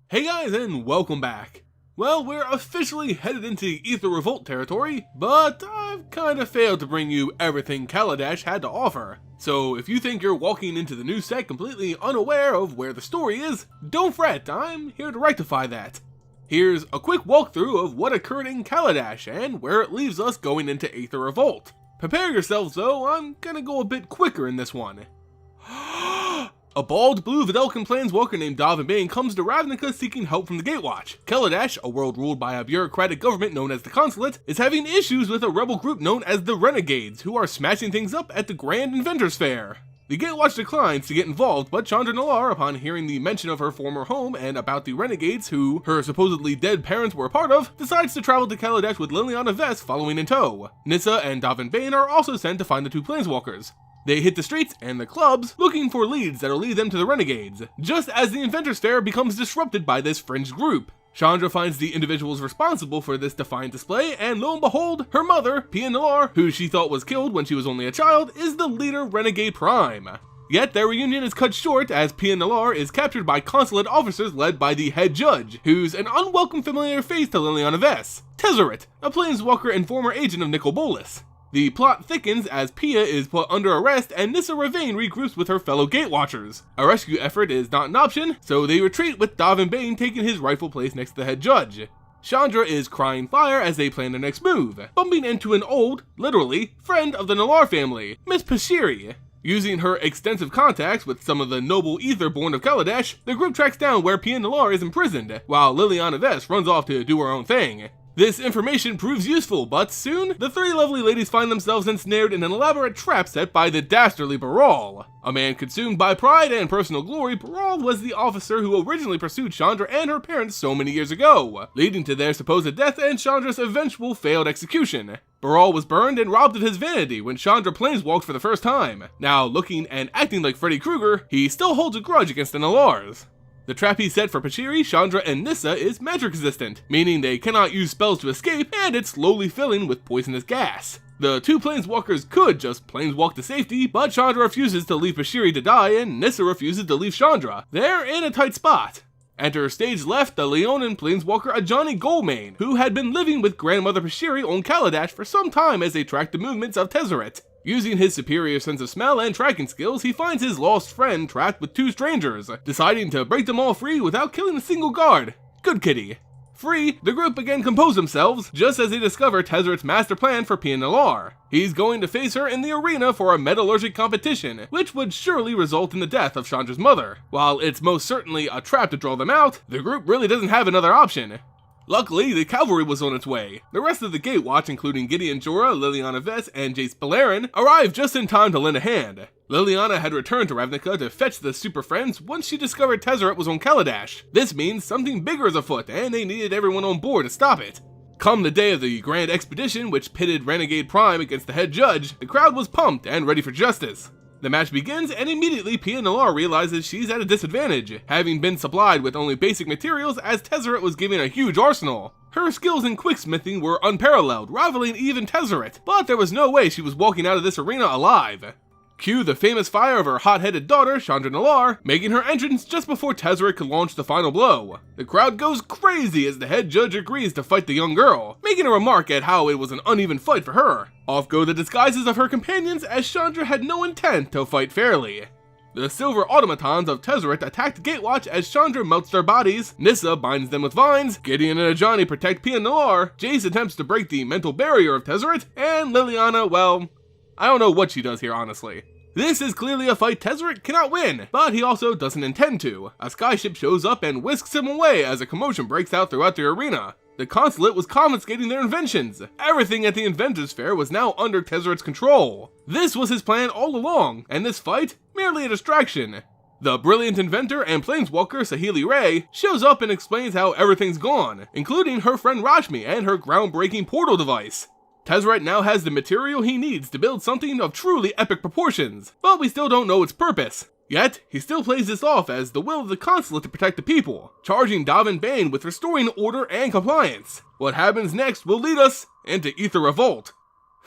Hey guys, and welcome back. Well, we're officially headed into Aether Revolt territory, but I've kinda failed to bring you everything Kaladesh had to offer. So if you think you're walking into the new set completely unaware of where the story is, don't fret, I'm here to rectify that. Here's a quick walkthrough of what occurred in Kaladesh and where it leaves us going into Aether Revolt. Prepare yourselves though, I'm gonna go a bit quicker in this one. A bald blue Vidalcan planeswalker named Bane comes to Ravnica seeking help from the Gatewatch. Kaladesh, a world ruled by a bureaucratic government known as the Consulate, is having issues with a rebel group known as the Renegades, who are smashing things up at the Grand Inventors Fair. The Gatewatch declines to get involved, but Chandra Nalaar, upon hearing the mention of her former home and about the Renegades who her supposedly dead parents were a part of, decides to travel to Kaladesh with Liliana Vess following in tow. Nissa and Bane are also sent to find the two planeswalkers. They hit the streets and the clubs looking for leads that'll lead them to the Renegades, just as the Inventors Fair becomes disrupted by this fringe group. Chandra finds the individuals responsible for this defiant display, and lo and behold, her mother, Pia Nalaar, who she thought was killed when she was only a child, is the leader Renegade Prime. Yet their reunion is cut short as Pia Nalaar is captured by consulate officers led by the head judge, who's an unwelcome familiar face to Liliana Vess, Tezzeret, a planeswalker and former agent of Nicol Bolas. The plot thickens as Pia is put under arrest and Nissa Ravane regroups with her fellow Gatewatchers. A rescue effort is not an option, so they retreat with Bane taking his rightful place next to the head judge. Chandra is crying fire as they plan their next move, bumping into an old, literally, friend of the Nalaar family, Miss Pashiri. Using her extensive contacts with some of the noble ether born of Kaladesh, the group tracks down where Pia Nalaar is imprisoned, while Liliana Vess runs off to do her own thing. This information proves useful, but soon, the three lovely ladies find themselves ensnared in an elaborate trap set by the dastardly Baral. A man consumed by pride and personal glory, Baral was the officer who originally pursued Chandra and her parents so many years ago, leading to their supposed death and Chandra's eventual failed execution. Baral was burned and robbed of his vanity when Chandra planeswalked for the first time. Now, looking and acting like Freddy Krueger, he still holds a grudge against the Nalaars. The trap he set for Pashiri, Chandra, and Nissa is magic resistant, meaning they cannot use spells to escape, and it's slowly filling with poisonous gas. The two planeswalkers could just planeswalk to safety, but Chandra refuses to leave Pashiri to die, and Nissa refuses to leave Chandra. They're in a tight spot. Enter stage left the Leonin planeswalker Ajani Goldmane, who had been living with grandmother Pashiri on Kaladesh for some time as they tracked the movements of Tezzeret. Using his superior sense of smell and tracking skills, he finds his lost friend trapped with two strangers, deciding to break them all free without killing a single guard. Good kitty. Free, the group again compose themselves, just as they discover Tezzeret's master plan for Pia Nalaar. He's going to face her in the arena for a metallurgic competition, which would surely result in the death of Chandra's mother. While it's most certainly a trap to draw them out, the group really doesn't have another option. Luckily, the cavalry was on its way. The rest of the Gatewatch, including Gideon Jorah, Liliana Vess, and Jace Beleren, arrived just in time to lend a hand. Liliana had returned to Ravnica to fetch the Super Friends once she discovered Tezzeret was on Kaladesh. This means something bigger is afoot, and they needed everyone on board to stop it. Come the day of the grand expedition, which pitted Renegade Prime against the head judge, the crowd was pumped and ready for justice. The match begins, and immediately Pia Nalaar realizes she's at a disadvantage, having been supplied with only basic materials as Tezzeret was given a huge arsenal. Her skills in quicksmithing were unparalleled, rivaling even Tezzeret, but there was no way she was walking out of this arena alive. Cue the famous fire of her hot-headed daughter, Chandra Nalaar, making her entrance just before Tezzeret could launch the final blow. The crowd goes crazy as the head judge agrees to fight the young girl, making a remark at how it was an uneven fight for her. Off go the disguises of her companions as Chandra had no intent to fight fairly. The silver automatons of Tezzeret attack the Gatewatch as Chandra melts their bodies, Nissa binds them with vines, Gideon and Ajani protect Pia Nalaar, Jace attempts to break the mental barrier of Tezzeret, and Liliana, well, I don't know what she does here, honestly. This is clearly a fight Tezzeret cannot win, but he also doesn't intend to. A skyship shows up and whisks him away as a commotion breaks out throughout the arena. The consulate was confiscating their inventions. Everything at the Inventors Fair was now under Tezzeret's control. This was his plan all along, and this fight, merely a distraction. The brilliant inventor and planeswalker Saheeli Ray shows up and explains how everything's gone, including her friend Rashmi and her groundbreaking portal device. Tezzeret now has the material he needs to build something of truly epic proportions, but we still don't know its purpose. Yet, he still plays this off as the will of the consulate to protect the people, charging Bane with restoring order and compliance. What happens next will lead us into Aether Revolt.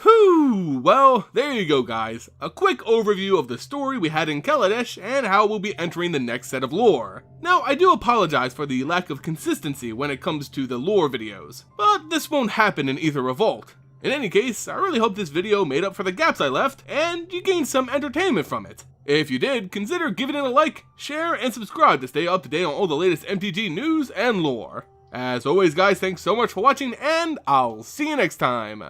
Whew, well, there you go guys. A quick overview of the story we had in Kaladesh and how we'll be entering the next set of lore. Now, I do apologize for the lack of consistency when it comes to the lore videos, but this won't happen in Aether Revolt. In any case, I really hope this video made up for the gaps I left, and you gained some entertainment from it. If you did, consider giving it a like, share, and subscribe to stay up to date on all the latest MTG news and lore. As always guys, thanks so much for watching, and I'll see you next time.